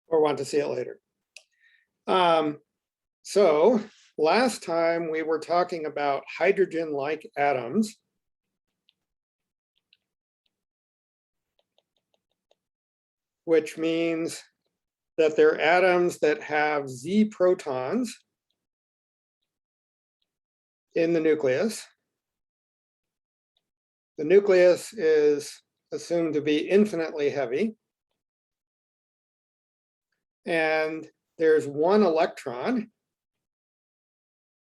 or want to see it later. So last time we were talking about hydrogen-like atoms. Which means that they're atoms that have Z protons in the nucleus. The nucleus is assumed to be infinitely heavy. And there's one electron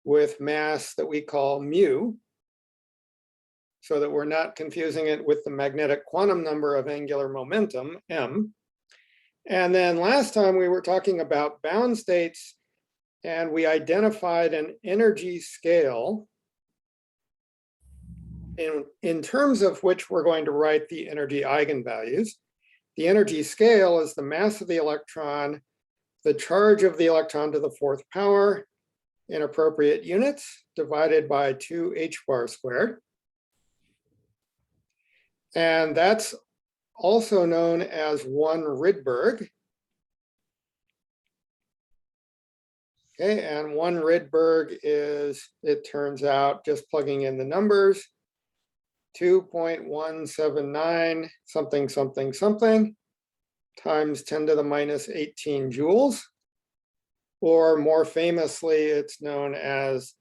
with mass that we call mu, so that we're not confusing it with the magnetic quantum number of angular momentum, m. And then last time we were talking about bound states, and we identified an energy scale in terms of which we're going to write the energy eigenvalues. The energy scale is the mass of the electron, the charge of the electron to the fourth power in appropriate units, divided by 2 h-bar squared. And that's also known as 1 Rydberg. Okay, and 1 Rydberg is, it turns out, just plugging in the numbers, 2.179 something something something times 10 to the minus 18 joules, or more famously, it's known as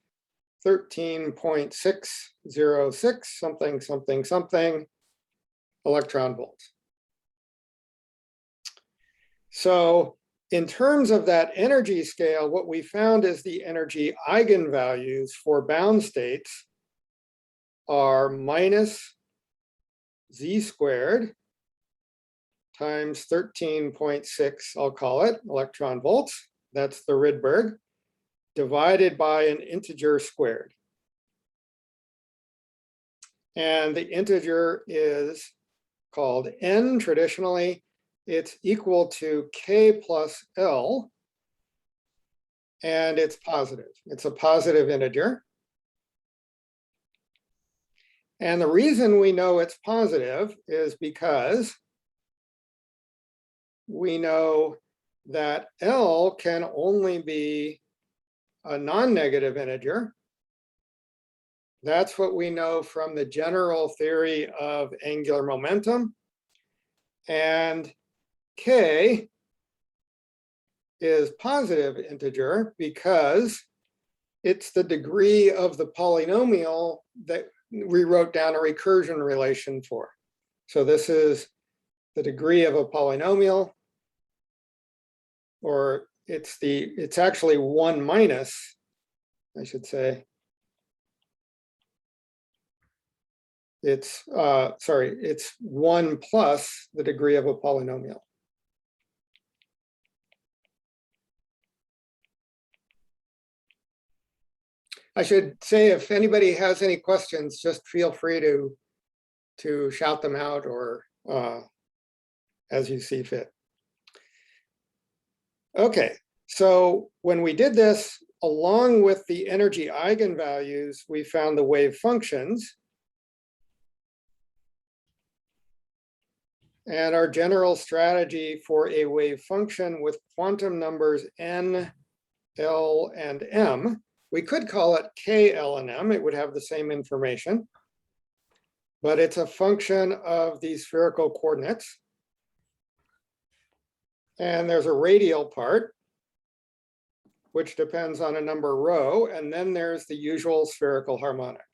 13.606 something something something electron volts. So in terms of that energy scale, what we found is the energy eigenvalues for bound states are minus Z squared times 13.6, I'll call it, electron volts. That's the Rydberg, divided by an integer squared. And the integer is called n traditionally. It's equal to k plus L, and it's positive. It's a positive integer. And the reason we know it's positive is because we know that L can only be a non-negative integer. That's what we know from the general theory of angular momentum. And K is positive integer because it's the degree of the polynomial that we wrote down a recursion relation for. So this is the degree of a polynomial, or it's actually 1 minus, I should say. It's, it's 1 plus the degree of a polynomial. I should say, if anybody has any questions, just feel free to shout them out, or as you see fit. Okay, so when we did this, along with the energy eigenvalues, we found the wave functions. And our general strategy for a wave function with quantum numbers n, L, and m, we could call it k, L, and m. It would have the same information, but it's a function of the spherical coordinates. And there's a radial part, which depends on a number rho, and then there's the usual spherical harmonic.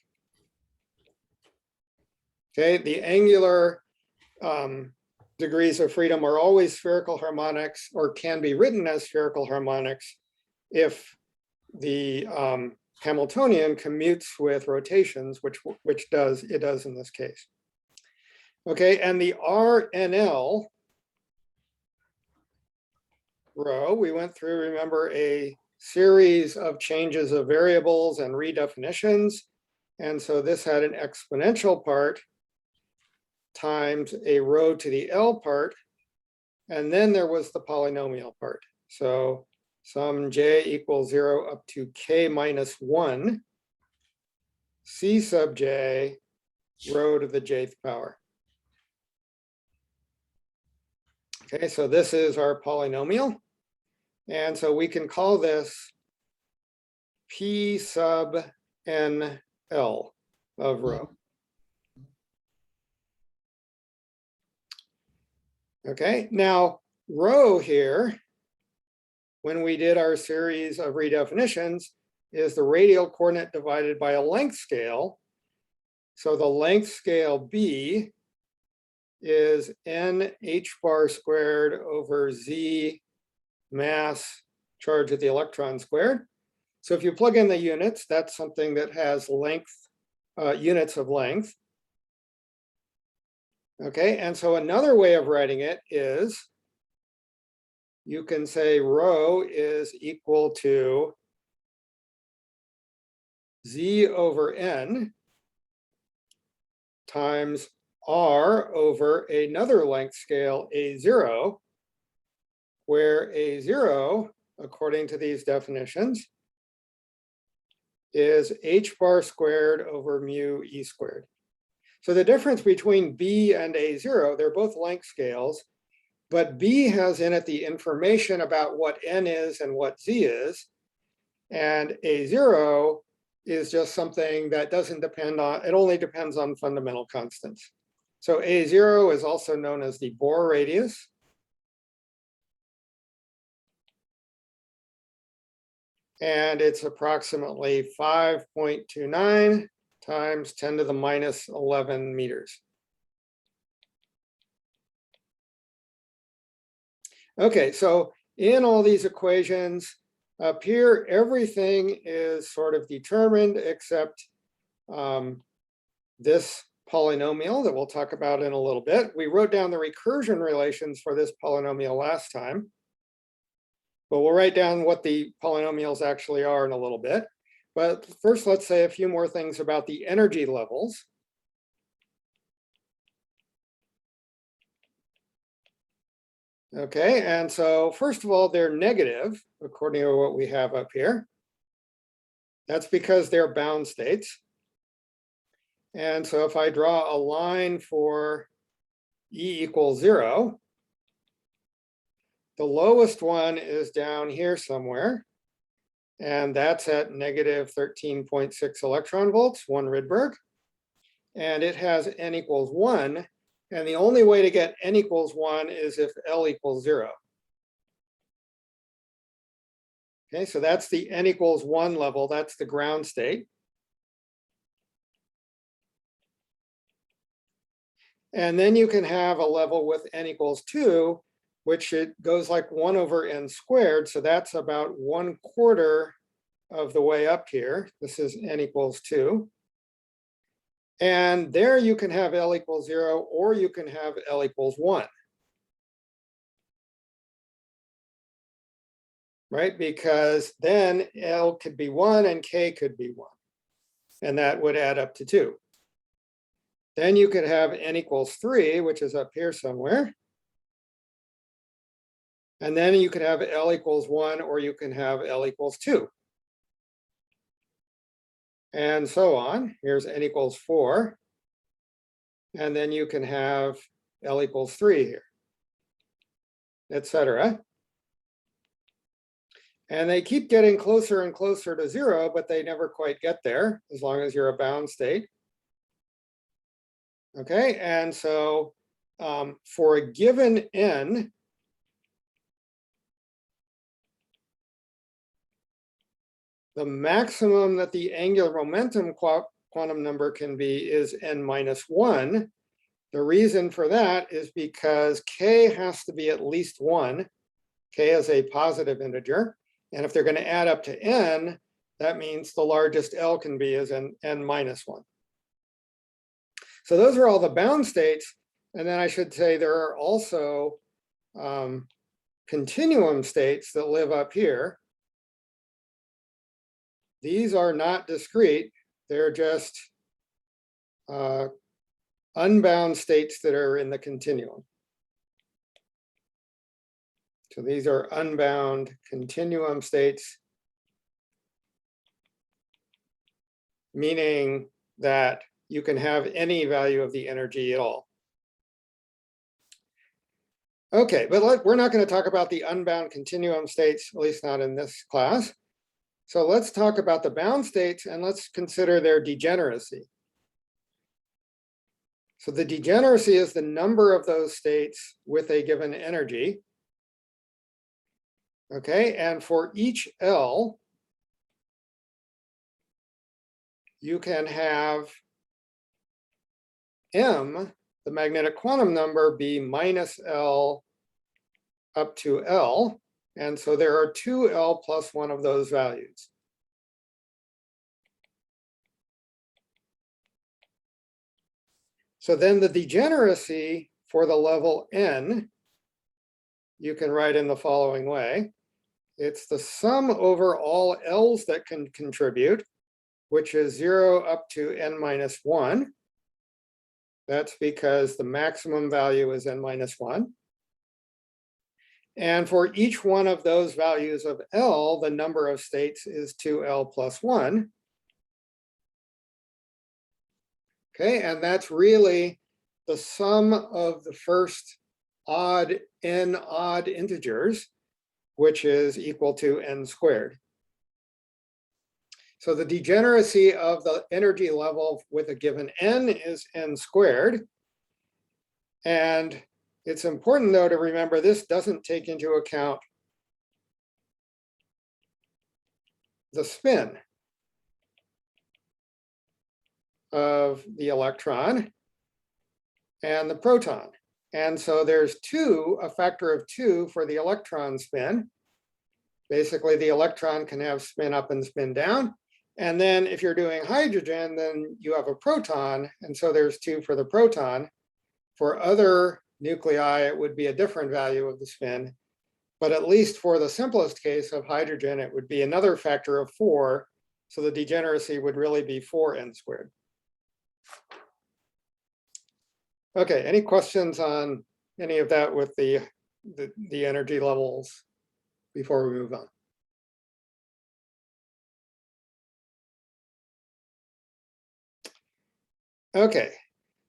Okay, the angular degrees of freedom are always spherical harmonics, or can be written as spherical harmonics if the Hamiltonian commutes with rotations, which it does in this case. Okay, and the RNL row, we went through, remember, a series of changes of variables and redefinitions. And so this had an exponential part times a rho to the L part. And then there was the polynomial part. So sum j equals 0 up to k minus 1, c sub j, rho to the jth power. Okay, so this is our polynomial. And so we can call this P sub NL of rho. Okay, now rho here, when we did our series of redefinitions, is the radial coordinate divided by a length scale. So the length scale B is n h bar squared over z mass charge of the electron squared. So if you plug in the units, that's something that has length, units of length. Okay, and so another way of writing it is you can say rho is equal to z over n times r over another length scale a0, where a0, according to these definitions, is h bar squared over mu e squared. So the difference between B and A0, they're both length scales, but B has in it the information about what N is and what Z is, and A0 is just something that doesn't depend on, it only depends on fundamental constants. So A0 is also known as the Bohr radius. And it's approximately 5.29 times 10 to the minus 11 meters. Okay, so in all these equations up here, everything is sort of determined except this polynomial that we'll talk about in a little bit. We wrote down the recursion relations for this polynomial last time, but we'll write down what the polynomials actually are in a little bit. But first, let's say a few more things about the energy levels. Okay, and so first of all, they're negative, according to what we have up here. That's because they're bound states. And so if I draw a line for E equals 0, the lowest one is down here somewhere. And that's at negative 13.6 electron volts, 1 Rydberg. And it has n equals 1. And the only way to get n equals 1 is if L equals 0. Okay, so that's the n equals 1 level. That's the ground state. And then you can have a level with n equals 2, which it goes like 1 over n squared. So that's about 1/4 of the way up here. This is n equals 2. And there you can have L equals 0, or you can have L equals 1. Right? Because then L could be 1 and K could be 1. And that would add up to 2. Then you could have n equals 3, which is up here somewhere. And then you could have L equals 1, or you can have L equals 2. And so on. Here's n equals 4. And then you can have L equals 3 here, etc. And they keep getting closer and closer to 0, but they never quite get there, as long as you're a bound state. Okay, and so for a given n, the maximum that the angular momentum quantum number can be is n minus 1. The reason for that is because k has to be at least 1. K is a positive integer. And if they're going to add up to n, that means the largest L can be is n minus 1. So those are all the bound states. And then I should say there are also continuum states that live up here. These are not discrete. They're just unbound states that are in the continuum. So these are unbound continuum states, meaning that you can have any value of the energy at all. Okay, but we're not going to talk about the unbound continuum states, at least not in this class. So let's talk about the bound states and let's consider their degeneracy. So the degeneracy is the number of those states with a given energy. Okay, and for each L, you can have M, the magnetic quantum number, be minus L up to L. And so there are two L plus one of those values. So then the degeneracy for the level N, you can write in the following way. It's the sum over all L's that can contribute, which is 0 up to N minus 1. That's because the maximum value is N minus 1. And for each one of those values of L, the number of states is 2L plus 1. Okay, and that's really the sum of the first n odd integers, which is equal to n squared. So the degeneracy of the energy level with a given n is n squared. And it's important, though, to remember this doesn't take into account the spin of the electron and the proton. And so there's a factor of 2 for the electron spin. Basically, the electron can have spin up and spin down. And then if you're doing hydrogen, then you have a proton. And so there's 2 for the proton. For other nuclei, it would be a different value of the spin. But at least for the simplest case of hydrogen, it would be another factor of 4. So the degeneracy would really be 4n squared. Okay, any questions on any of that with the energy levels before we move on? Okay,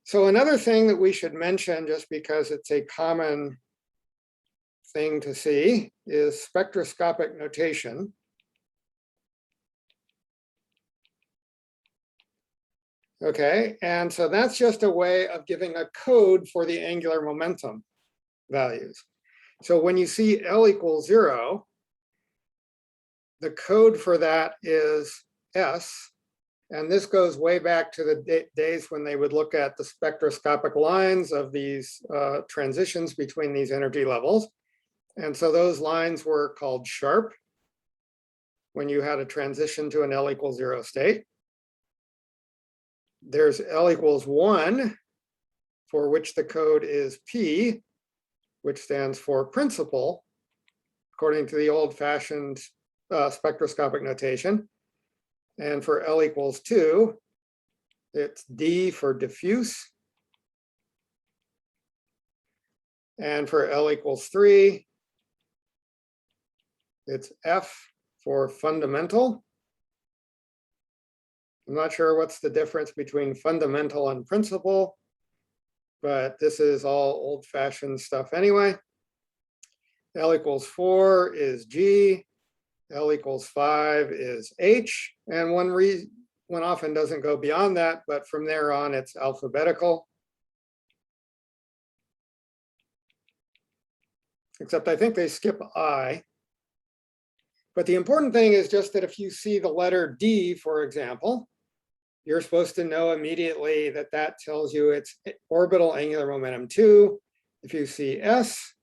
so another thing that we should mention, just because it's a common thing to see, is spectroscopic notation. Okay, and so that's just a way of giving a code for the angular momentum values. So when you see L equals 0, the code for that is S. And this goes way back to the days when they would look at the spectroscopic lines of these transitions between these energy levels. And so those lines were called sharp when you had a transition to an L equals 0 state. There's L equals 1, for which the code is P, which stands for principal, according to the old-fashioned spectroscopic notation. And for L equals 2, it's D for diffuse. And for L equals 3, it's F for fundamental. I'm not sure what's the difference between fundamental and principal, but this is all old-fashioned stuff anyway. L equals 4 is G. L equals 5 is H. And one often doesn't go beyond that, but from there on, it's alphabetical. Except I think they skip I. But the important thing is just that if you see the letter D, for example, you're supposed to know immediately that that tells you it's orbital angular momentum 2. If you see S,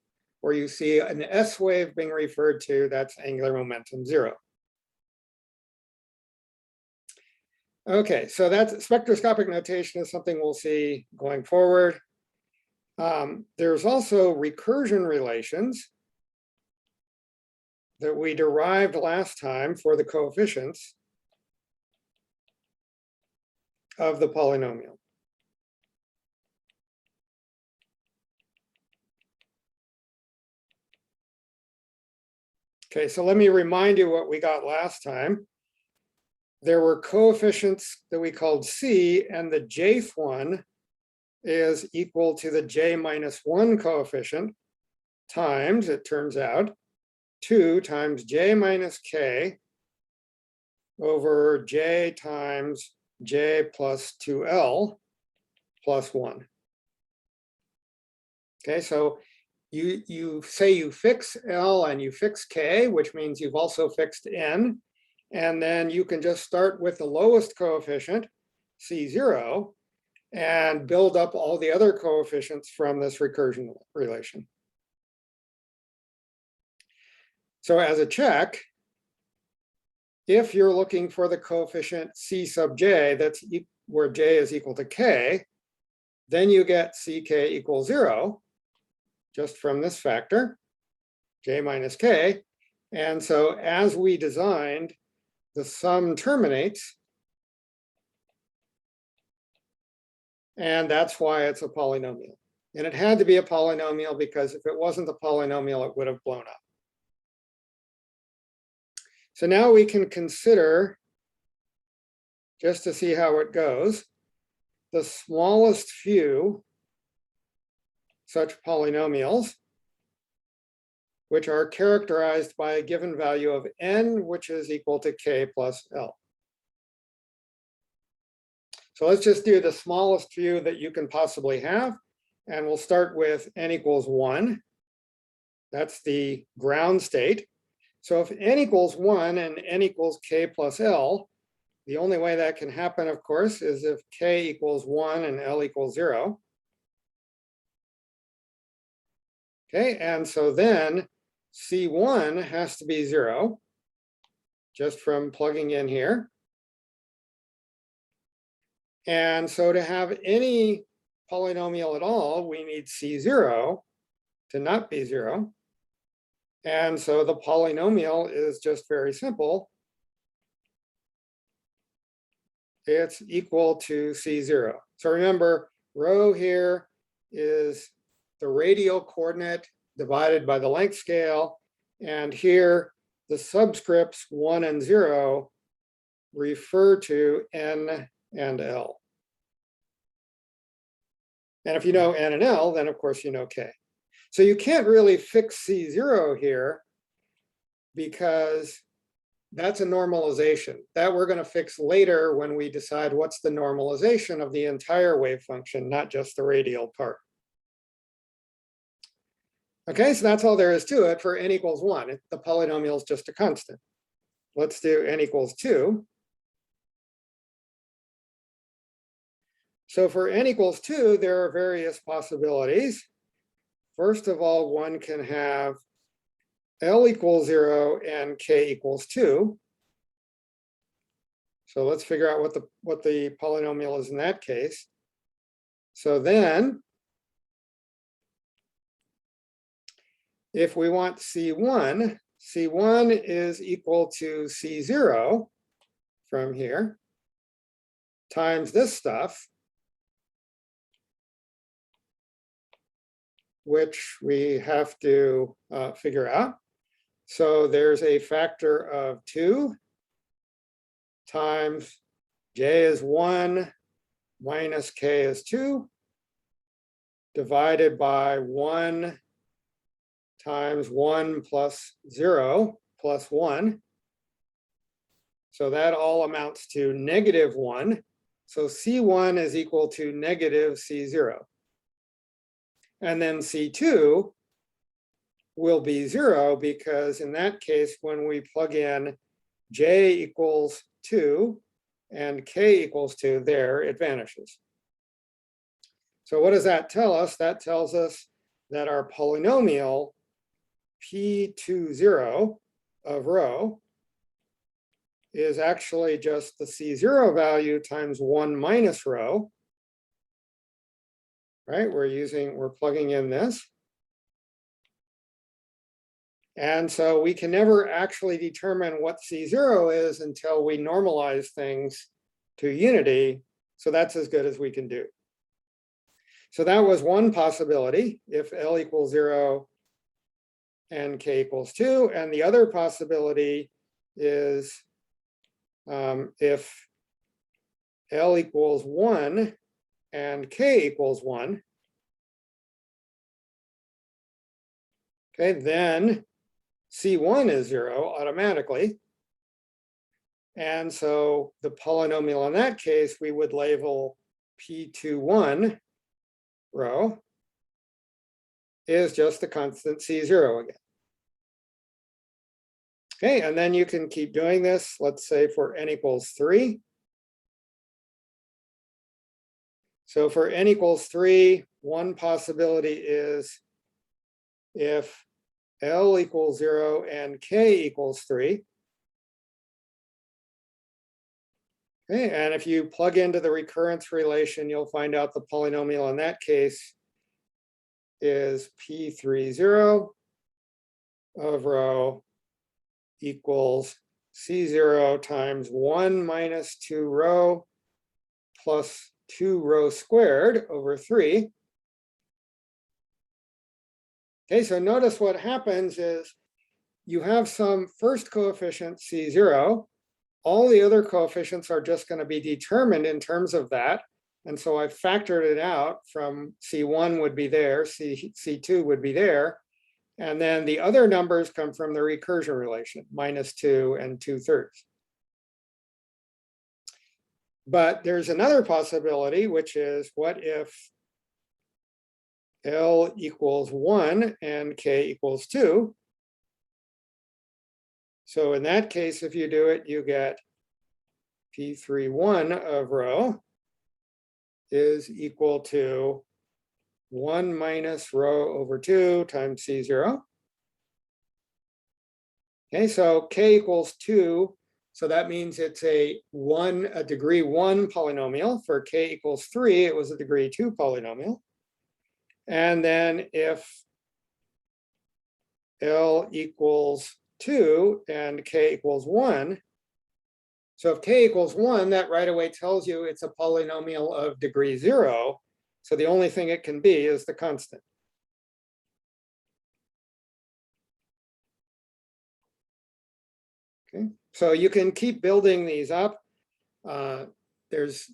or you see an S wave being referred to, that's angular momentum 0. Okay, so that's spectroscopic notation is something we'll see going forward. There's also recursion relations that we derived last time for the coefficients of the polynomial. Okay, so let me remind you what we got last time. There were coefficients that we called C, and the jth one is equal to the j minus 1 coefficient. times, it turns out, 2 times j minus k over j times j plus 2l plus 1. Okay, so you say you fix L and you fix K, which means you've also fixed N. And then you can just start with the lowest coefficient, C0, and build up all the other coefficients from this recursion relation. So as a check, if you're looking for the coefficient C sub j, that's where j is equal to k, then you get ck equals 0, just from this factor, j minus k. And so as we designed, the sum terminates. And that's why it's a polynomial. And it had to be a polynomial because if it wasn't a polynomial, it would have blown up. So now we can consider, just to see how it goes, the smallest few such polynomials, which are characterized by a given value of n, which is equal to k plus l. So let's just do the smallest few that you can possibly have. And we'll start with n equals 1. That's the ground state. So if n equals 1 and n equals k plus l, the only way that can happen, of course, is if k equals 1 and l equals 0. Okay, and so then C1 has to be 0, just from plugging in here. And so to have any polynomial at all, we need C0 to not be 0. And so the polynomial is just very simple. It's equal to C0. So remember, rho here is the radial coordinate divided by the length scale. And here, the subscripts 1 and 0 refer to n and l. And if you know n and l, then of course you know k. So you can't really fix C0 here because that's a normalization that we're going to fix later when we decide what's the normalization of the entire wave function, not just the radial part. Okay, so that's all there is to it for n equals 1. The polynomial is just a constant. Let's do n equals 2. So for n equals 2, there are various possibilities. First of all, one can have L equals 0 and K equals 2. So let's figure out what the polynomial is in that case. So then, if we want C1, C1 is equal to C0 from here times this stuff, which we have to figure out. So there's a factor of 2 times j is 1 minus k is 2 divided by 1 times 1 plus 0 plus 1. So that all amounts to -1. So C1 is equal to negative C0. And then C2 will be 0 because in that case, when we plug in j equals 2 and k equals 2, there it vanishes. So what does that tell us? That tells us that our polynomial P20 of rho is actually just the C0 value times 1 minus rho. Right, we're plugging in this. And so we can never actually determine what C0 is until we normalize things to unity. So that's as good as we can do. So that was one possibility, if L equals 0 and K equals 2. And the other possibility is if L equals 1 and K equals 1. Okay, then C1 is 0 automatically. And so the polynomial in that case, we would label P21 rho is just the constant C0 again. Okay, and then you can keep doing this, let's say for n equals 3. So for n equals 3, one possibility is if L equals 0 and K equals 3. Okay, and if you plug into the recurrence relation, you'll find out the polynomial in that case is P30 of rho equals C0 times 1 minus 2 rho plus 2 rho squared over 3. Okay, so notice what happens is you have some first coefficient C0. All the other coefficients are just going to be determined in terms of that. And so I factored it out from C1 would be there, C2 would be there. And then the other numbers come from the recursion relation, -2 and 2/3. But there's another possibility, which is what if L equals 1 and K equals 2? So in that case, if you do it, you get P31 of rho is equal to 1 minus rho over 2 times C0. Okay, so K equals 2. So that means it's a degree 1 polynomial. For K equals 3, it was a degree 2 polynomial. And then if L equals 2 and K equals 1, so if K equals 1, that right away tells you it's a polynomial of degree 0. So the only thing it can be is the constant. Okay, so you can keep building these up. There's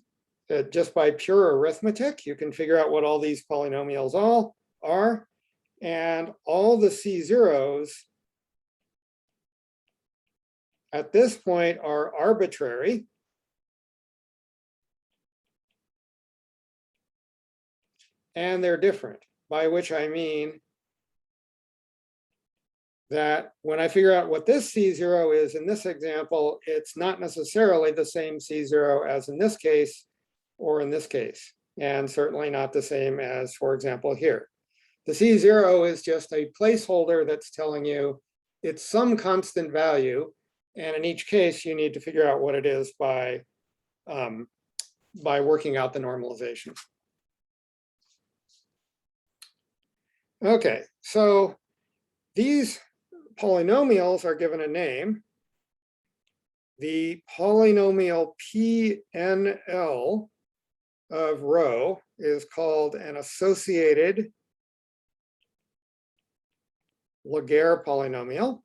just by pure arithmetic, you can figure out what all these polynomials all are. And all the C0s at this point are arbitrary. And they're different, by which I mean that when I figure out what this C0 is in this example, it's not necessarily the same C0 as in this case or in this case, and certainly not the same as, for example, here. The C0 is just a placeholder that's telling you it's some constant value, and in each case, you need to figure out what it is by working out the normalization. Okay, so these polynomials are given a name. The polynomial PNL of rho is called an associated Laguerre polynomial.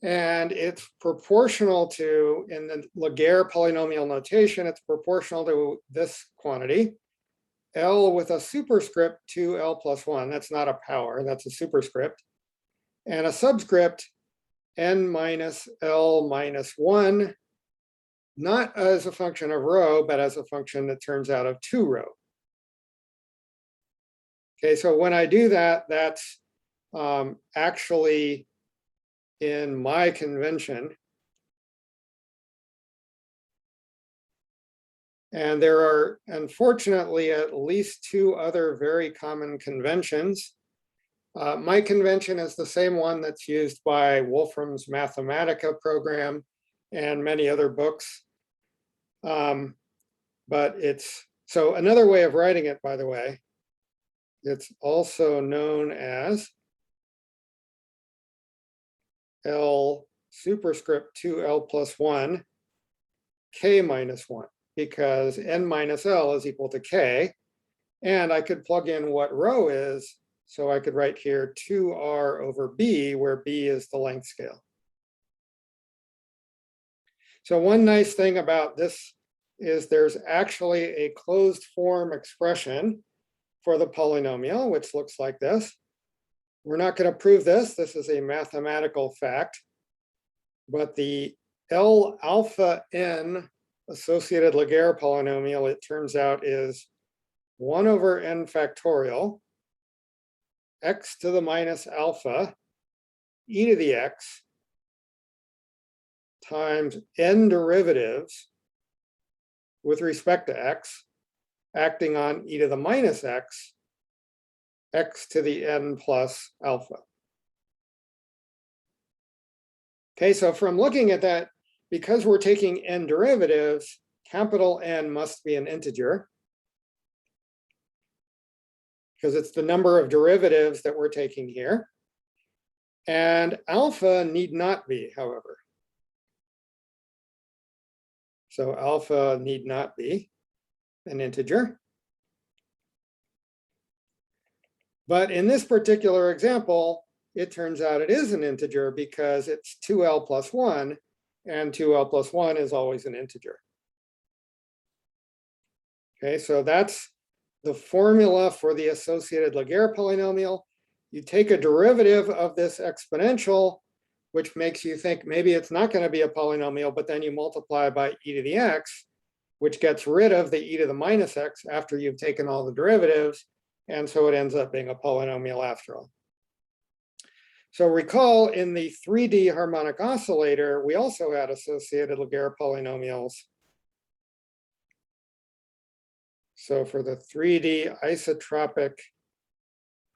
And it's proportional to, in the Laguerre polynomial notation, it's proportional to this quantity, L with a superscript 2L plus 1. That's not a power, that's a superscript. And a subscript N minus L minus 1, not as a function of rho, but as a function that turns out of 2 rho. Okay, so when I do that, that's actually in my convention. And there are, unfortunately, at least 2 other very common conventions. My convention is the same one that's used by Wolfram's Mathematica program and many other books. But it's, so another way of writing it, by the way, it's also known as L superscript 2L plus 1, K minus 1, because N minus L is equal to K. And I could plug in what rho is. So I could write here 2R over B, where B is the length scale. So one nice thing about this is there's actually a closed form expression for the polynomial, which looks like this. We're not going to prove this. This is a mathematical fact. But the L alpha n associated Laguerre polynomial, it turns out, is 1 over n factorial, x to the minus alpha, e to the x, times n derivatives with respect to x, acting on e to the minus x, x to the n plus alpha. Okay, so from looking at that, because we're taking n derivatives, capital N must be an integer, because it's the number of derivatives that we're taking here. And alpha need not be, however. So alpha need not be an integer. But in this particular example, it turns out it is an integer because it's 2L plus 1, and 2L plus 1 is always an integer. Okay, so that's the formula for the associated Laguerre polynomial. You take a derivative of this exponential, which makes you think maybe it's not going to be a polynomial, but then you multiply by e to the x, which gets rid of the e to the minus x after you've taken all the derivatives. And so it ends up being a polynomial after all. So recall in the 3D harmonic oscillator, we also had associated Laguerre polynomials. So for the 3D isotropic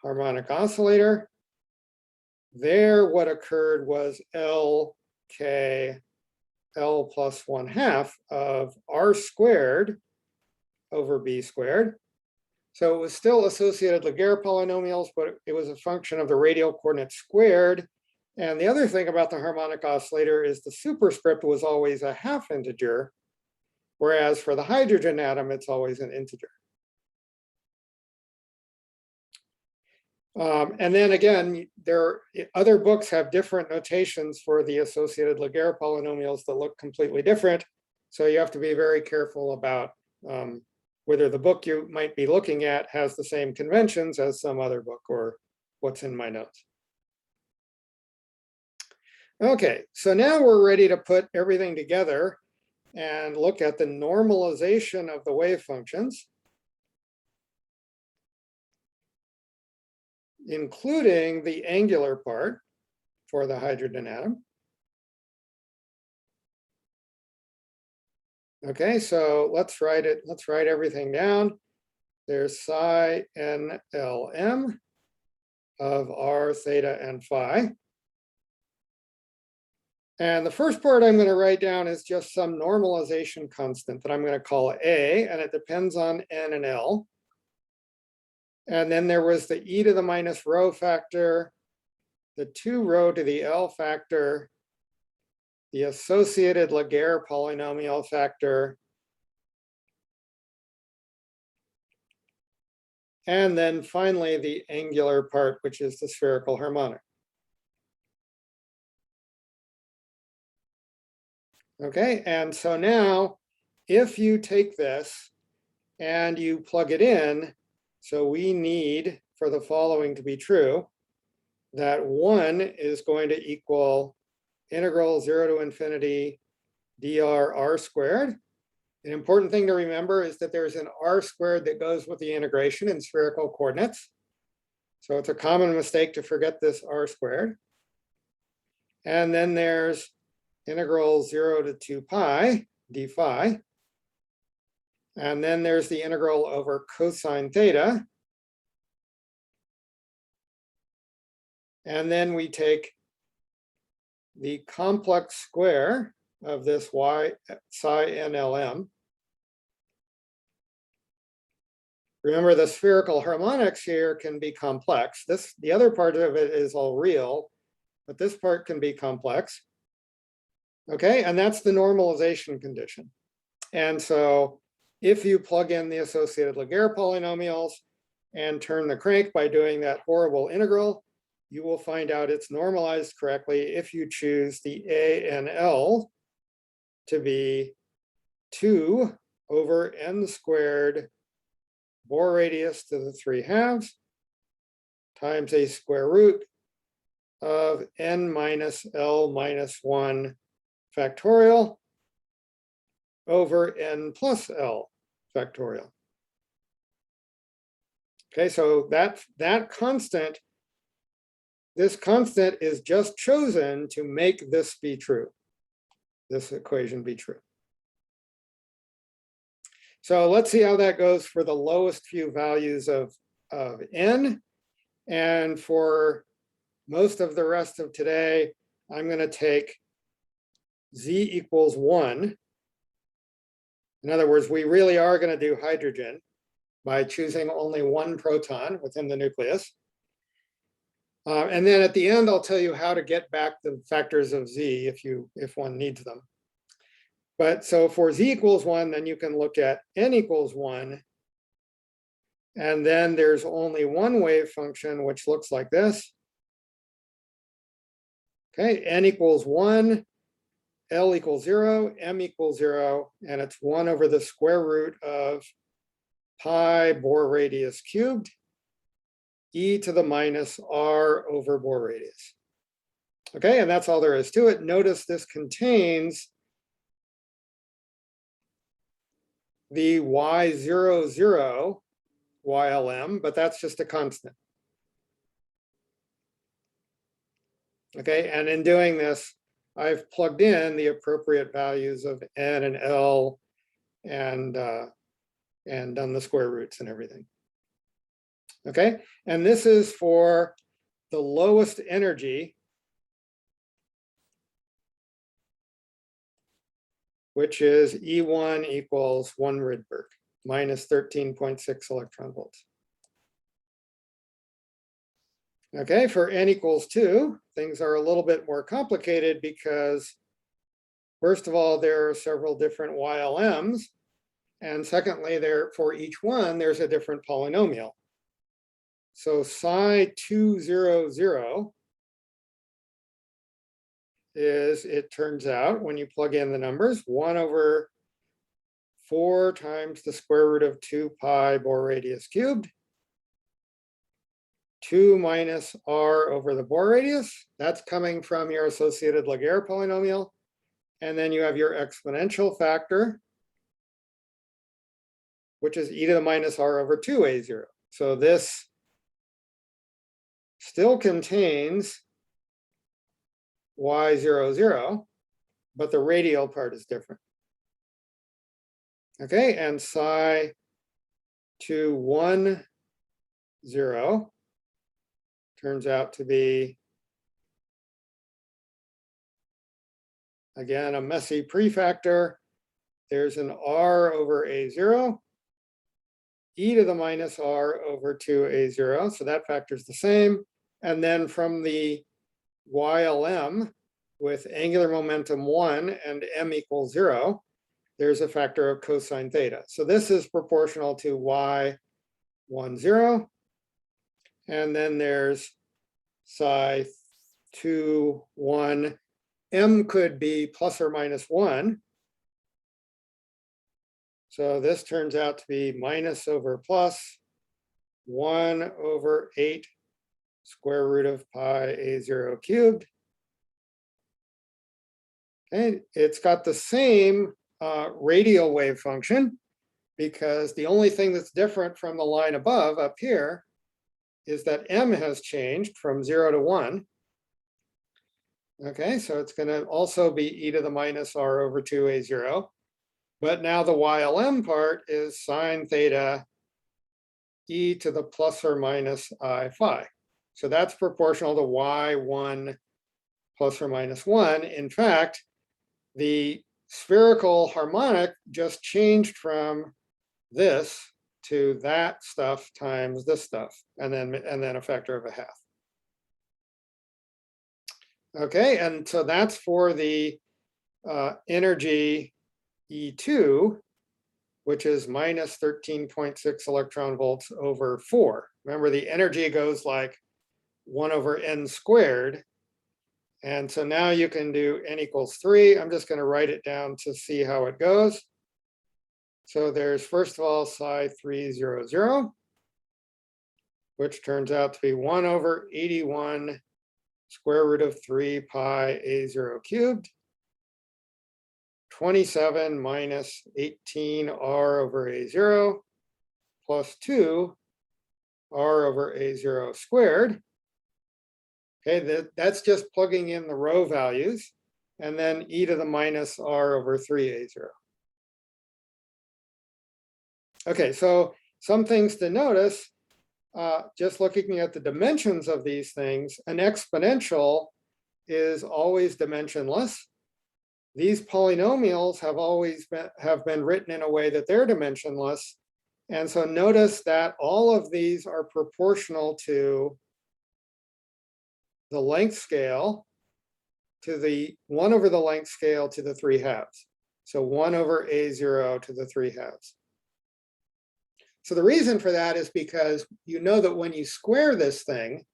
harmonic oscillator, there what occurred was L, K, L plus 1/2 of R squared over B squared. So it was still associated Laguerre polynomials, but it was a function of the radial coordinate squared. And the other thing about the harmonic oscillator is the superscript was always a half integer, whereas for the hydrogen atom, it's always an integer. And then again, other books have different notations for the associated Laguerre polynomials that look completely different. So you have to be very careful about whether the book you might be looking at has the same conventions as some other book or what's in my notes. Okay, so now we're ready to put everything together and look at the normalization of the wave functions, including the angular part for the hydrogen atom. Okay, so let's write it. Let's write everything down. There's psi NLM of R, theta, and phi. And the first part I'm going to write down is just some normalization constant that I'm going to call A, and it depends on N and L. And then there was the e to the minus rho factor, the 2 rho to the L factor, the associated Laguerre polynomial factor, and then finally the angular part, which is the spherical harmonic. Okay, and so now if you take this and you plug it in, so we need for the following to be true, that 1 is going to equal integral 0 to infinity dr r squared. An important thing to remember is that there's an r squared that goes with the integration in spherical coordinates. So it's a common mistake to forget this r squared. And then there's integral 0 to 2 pi d phi. And then there's the integral over cosine theta. And then we take the complex square of this y psi NLM. Remember, the spherical harmonics here can be complex. The other part of it is all real, but this part can be complex. Okay, and that's the normalization condition. And so if you plug in the associated Laguerre polynomials and turn the crank by doing that horrible integral, you will find out it's normalized correctly if you choose the A and L to be 2 over n squared Bohr radius to the 3/2 times a square root of n minus L minus 1 factorial over n plus L factorial. Okay, so that constant, this constant is just chosen to make this be true, this equation be true. So let's see how that goes for the lowest few values of n. And for most of the rest of today, I'm going to take z equals 1. In other words, we really are going to do hydrogen by choosing only one proton within the nucleus. And then at the end, I'll tell you how to get back the factors of z if one needs them. But so for z equals 1, then you can look at n equals 1. And then there's only one wave function, which looks like this. Okay, n equals 1, L equals 0, M equals 0, and it's 1 over the square root of pi Bohr radius cubed, e to the minus r over Bohr radius. Okay, and that's all there is to it. Notice this contains the y00 YLM, but that's just a constant. Okay, and in doing this, I've plugged in the appropriate values of n and L and done the square roots and everything. Okay, and this is for the lowest energy, which is E1 equals 1 Rydberg, minus 13.6 electron volts. Okay, for n equals 2, things are a little bit more complicated because, first of all, there are several different YLMs. And secondly, for each one, there's a different polynomial. So psi 200 is, it turns out, when you plug in the numbers, 1 over 4 times the square root of 2 pi Bohr radius cubed, 2 minus r over the Bohr radius. That's coming from your associated Laguerre polynomial. And then you have your exponential factor, which is e to the minus r over 2a0. So this still contains y00, but the radial part is different. Okay, and psi 210 turns out to be, again, a messy prefactor. There's an r over a0, e to the minus r over 2a0, so that factor is the same. And then from the YLM with angular momentum 1 and m equals 0, there's a factor of cosine theta. So this is proportional to y10. And then there's psi 2, 1. M could be plus or minus 1. So this turns out to be minus over plus 1 over 8 square root of pi a0 cubed. And it's got the same radial wave function, because the only thing that's different from the line above up here is that m has changed from 0 to 1. Okay, so it's going to also be e to the minus r over 2a0. But now the YLM part is sine theta e to the plus or minus I phi. So that's proportional to y1 plus or minus 1. In fact, the spherical harmonic just changed from this to that stuff times this stuff, and then a factor of a half. Okay, and so that's for the energy E2, which is minus 13.6 electron volts over 4. Remember, the energy goes like 1 over n squared. And so now you can do n equals 3. I'm just going to write it down to see how it goes. So there's first of all psi300, which turns out to be 1 over 81 square root of 3 pi a0 cubed, 27 minus 18r over a0 plus 2 r over a0 squared. Okay, that's just plugging in the row values, and then e to the minus r over 3a0. Okay, so some things to notice, just looking at the dimensions of these things, an exponential is always dimensionless. These polynomials have always been written in a way that they're dimensionless. And so notice that all of these are proportional to the length scale, to the 1 over the length scale to the 3/2. So 1 over a0 to the 3/2. So the reason for that is because you know that when you square this thing,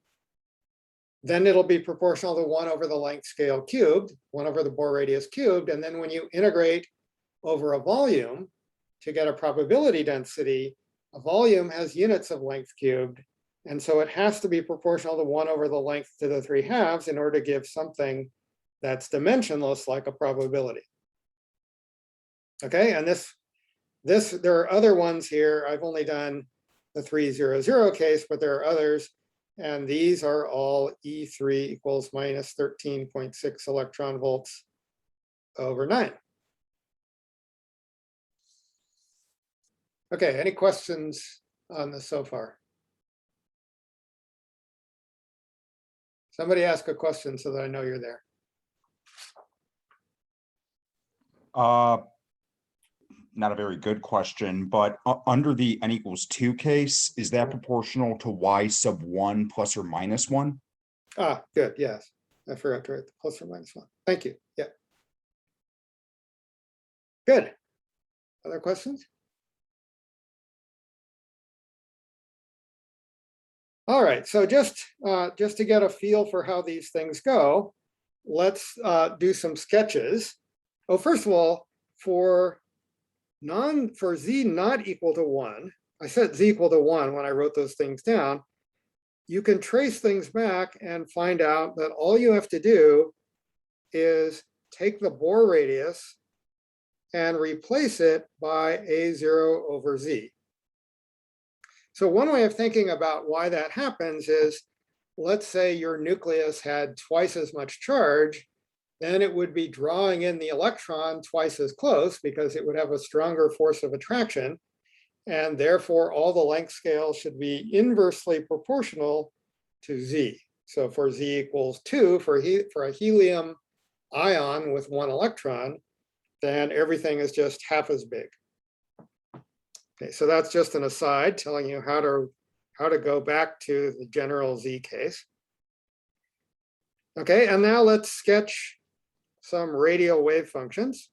then it'll be proportional to 1 over the length scale cubed, 1 over the Bohr radius cubed. And then when you integrate over a volume to get a probability density, a volume has units of length cubed. And so it has to be proportional to 1 over the length to the 3/2 in order to give something that's dimensionless, like a probability. Okay, and there are other ones here. I've only done the 300 case, but there are others. And these are all E3 equals minus 13.6 electron volts over 9. Okay, any questions on this so far? Somebody ask a question so that I know you're there. Not a very good question, but under the n equals 2 case, is that proportional to y sub 1 plus or minus 1? Ah, good, yes. I forgot to write the plus or minus 1. Thank you, yeah. Good. Other questions? All right, so just to get a feel for how these things go, let's do some sketches. Oh, first of all, for z not equal to 1, I said z equal to 1 when I wrote those things down, you can trace things back and find out that all you have to do is take the Bohr radius and replace it by a0 over z. So one way of thinking about why that happens is, let's say your nucleus had twice as much charge, then it would be drawing in the electron twice as close because it would have a stronger force of attraction. And therefore, all the length scales should be inversely proportional to z. So for z equals 2, for a helium ion with 1 electron, then everything is just half as big. Okay, so that's just an aside telling you how to go back to the general z case. Okay, and now let's sketch some radial wave functions.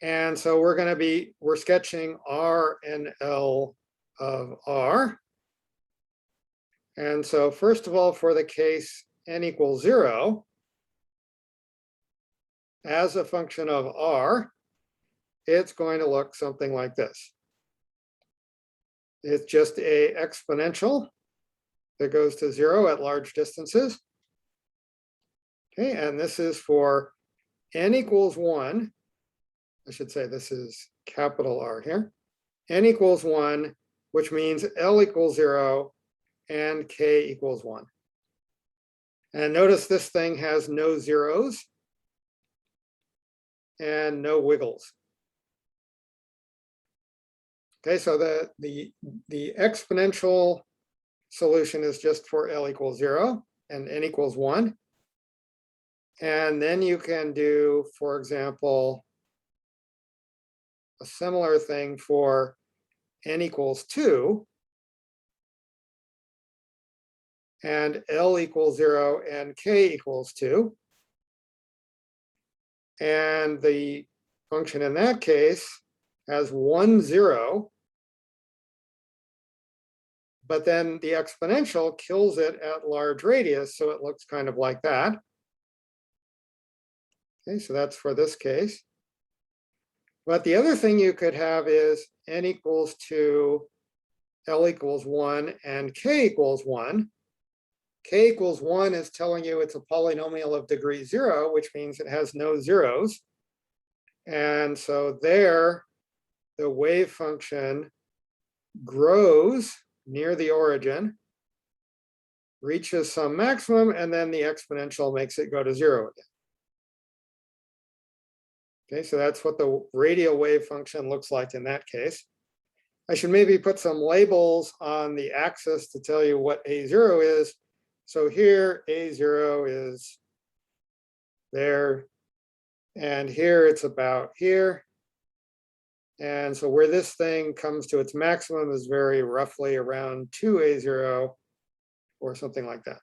And so we're sketching R and L of R. And so first of all, for the case n equals 0, as a function of R, it's going to look something like this. It's just a exponential that goes to 0 at large distances. Okay, and this is for n equals 1. I should say this is capital R here. N equals 1, which means L equals 0 and K equals 1. And notice this thing has no zeros and no wiggles. Okay, so the exponential solution is just for L equals 0 and N equals 1. And then you can do, for example, a similar thing for N equals 2 and L equals 0 and K equals 2. And the function in that case has 1, 0, but then the exponential kills it at large radius, so it looks kind of like that. Okay, so that's for this case. But the other thing you could have is n equals 2, L equals 1, and K equals 1. K equals 1 is telling you it's a polynomial of degree 0, which means it has no zeros. And so there, the wave function grows near the origin, reaches some maximum, and then the exponential makes it go to 0 again. Okay, so that's what the radial wave function looks like in that case. I should maybe put some labels on the axis to tell you what A0 is. So here, A0 is there, and here it's about here. And so where this thing comes to its maximum is very roughly around 2A0 or something like that.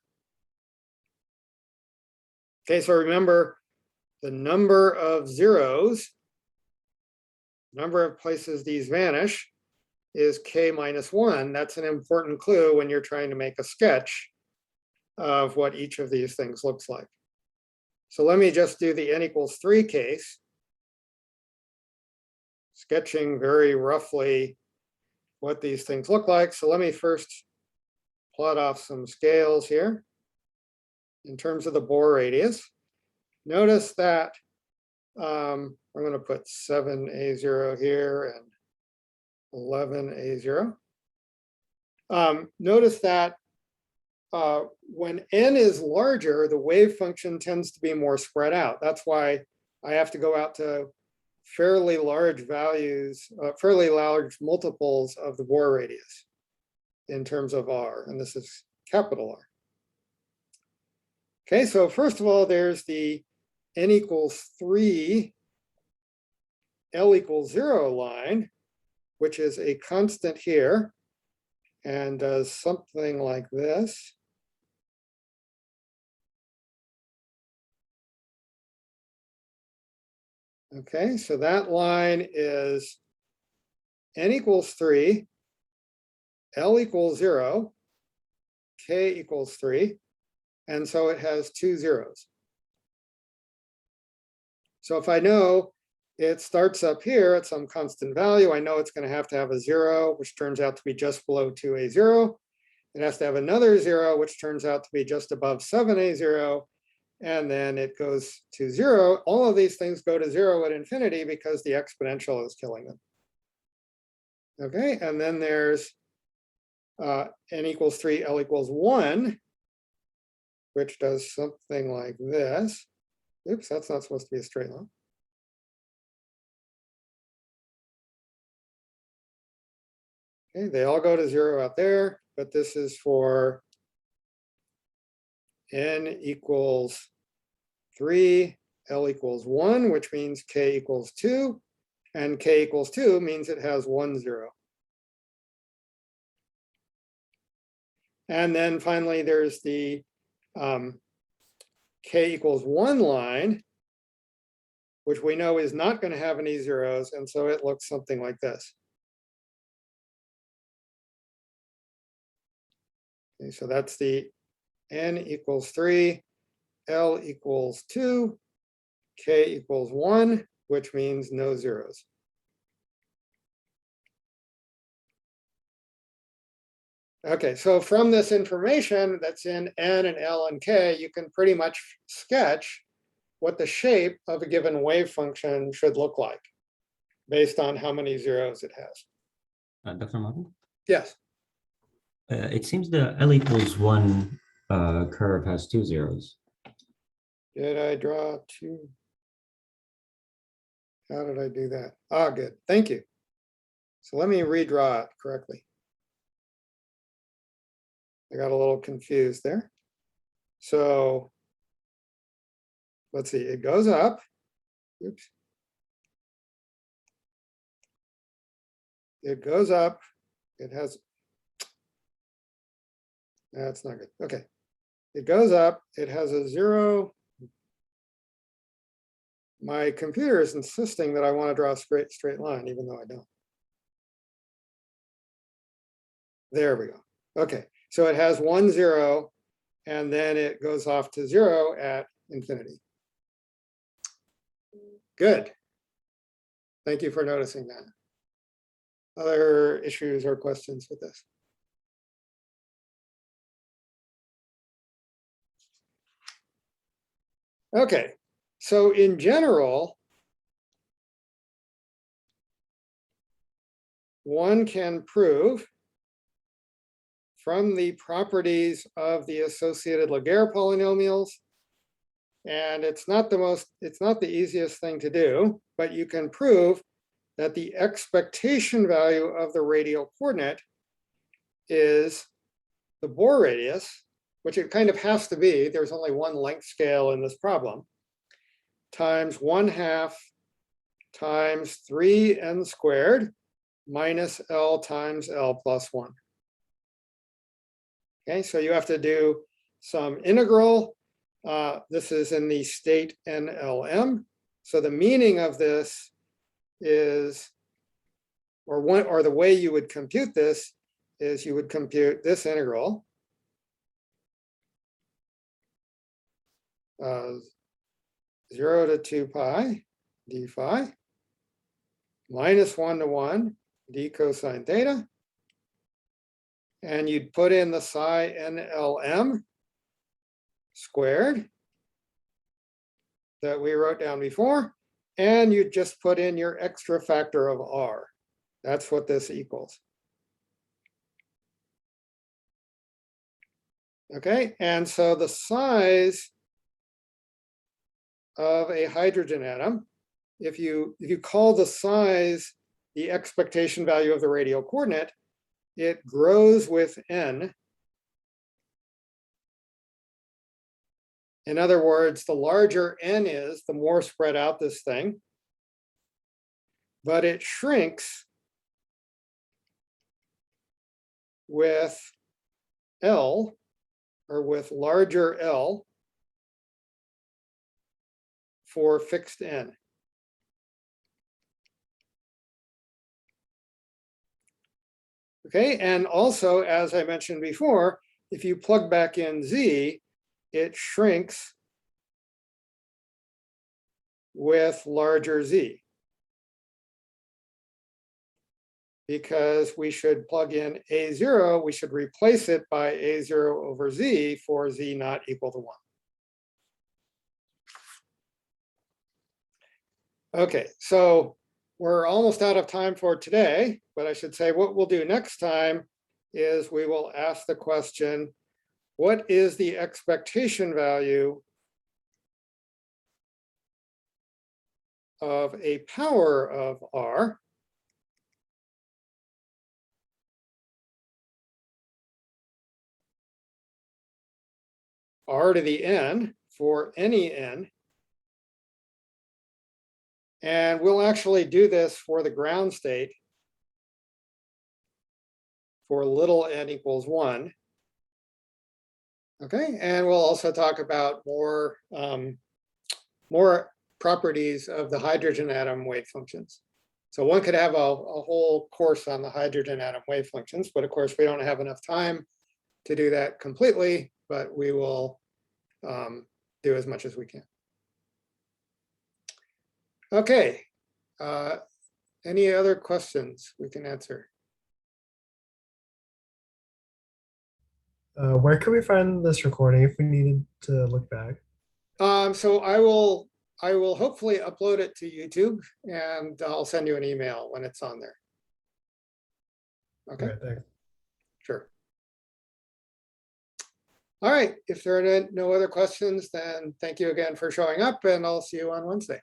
Okay, so remember the number of zeros, number of places these vanish, is K minus 1. That's an important clue when you're trying to make a sketch of what each of these things looks like. So let me just do the n equals 3 case, sketching very roughly what these things look like. So let me first plot off some scales here in terms of the Bohr radius. Notice that I'm going to put 7A0 here and 11A0. Notice that when n is larger, the wave function tends to be more spread out. That's why I have to go out to fairly large values, fairly large multiples of the Bohr radius in terms of r, and this is capital R. Okay, so first of all, there's the n equals 3, L equals 0 line, which is a constant here and does something like this. Okay, so that line is n equals 3, L equals 0, K equals 3, and so it has 2 zeros. So if I know it starts up here at some constant value, I know it's going to have a 0, which turns out to be just below 2A0. It has to have another 0, which turns out to be just above 7A0. And then it goes to 0. All of these things go to 0 at infinity because the exponential is killing them. Okay, and then there's n equals 3, L equals 1, which does something like this. Oops, that's not supposed to be a straight line. Okay, they all go to 0 out there, but this is for n equals 3, L equals 1, which means K equals 2, and K equals 2 means it has 1 0. And then finally, there's the K equals 1 line, which we know is not going to have any zeros, and so it looks something like this. Okay, so that's the n equals 3, L equals 2, K equals 1, which means no zeros. Okay, so from this information that's in n and L and K, you can pretty much sketch what the shape of a given wave function should look like based on how many zeros it has. Dr. Martin? Yes. It seems the L equals 1 curve has 2 zeros. Did I draw 2? How did I do that? Ah, good. Thank you. So let me redraw it correctly. I got a little confused there. So let's see, it goes up. Oops. It goes up. It has, that's not good. Okay. It goes up. It has a 0. My computer is insisting that I want to draw a straight line, even though I don't. There we go. Okay. So it has 1 0, and then it goes off to 0 at infinity. Good. Thank you for noticing that. Other issues or questions with this? Okay, so in general, one can prove from the properties of the associated Laguerre polynomials, and it's not the easiest thing to do, but you can prove that the expectation value of the radial coordinate is the Bohr radius, which it kind of has to be, there's only one length scale in this problem, times 1/2 times 3n squared minus L times L plus 1. Okay, so you have to do some integral. This is in the state NLM. So the meaning of this is, or the way you would compute this is you would compute this integral. 0 to 2 pi d phi minus 1 to 1 d cosine theta. And you'd put in the psi NLM squared that we wrote down before, and you just put in your extra factor of r. That's what this equals. Okay, and so the size of a hydrogen atom, if you call the size the expectation value of the radial coordinate, it grows with n. In other words, the larger n is, the more spread out this thing, but it shrinks with L, or with larger L, for fixed n. Okay, and also, as I mentioned before, if you plug back in z, it shrinks with larger z. Because we should plug in A0, we should replace it by A0 over z for z not equal to 1. Okay, so we're almost out of time for today, but I should say what we'll do next time is we will ask the question, what is the expectation value of a power of r r to the n for any n? And we'll actually do this for the ground state for little n equals 1. Okay, and we'll also talk about more properties of the hydrogen atom wave functions. So one could have a whole course on the hydrogen atom wave functions, but of course we don't have enough time to do that completely, but we will do as much as we can. Okay, any other questions we can answer? Where can we find this recording if we needed to look back? So I will hopefully upload it to YouTube, and I'll send you an email when it's on there. Okay, Thanks. sure. All right, if there are no other questions, then thank you again for showing up, and I'll see you on Wednesday.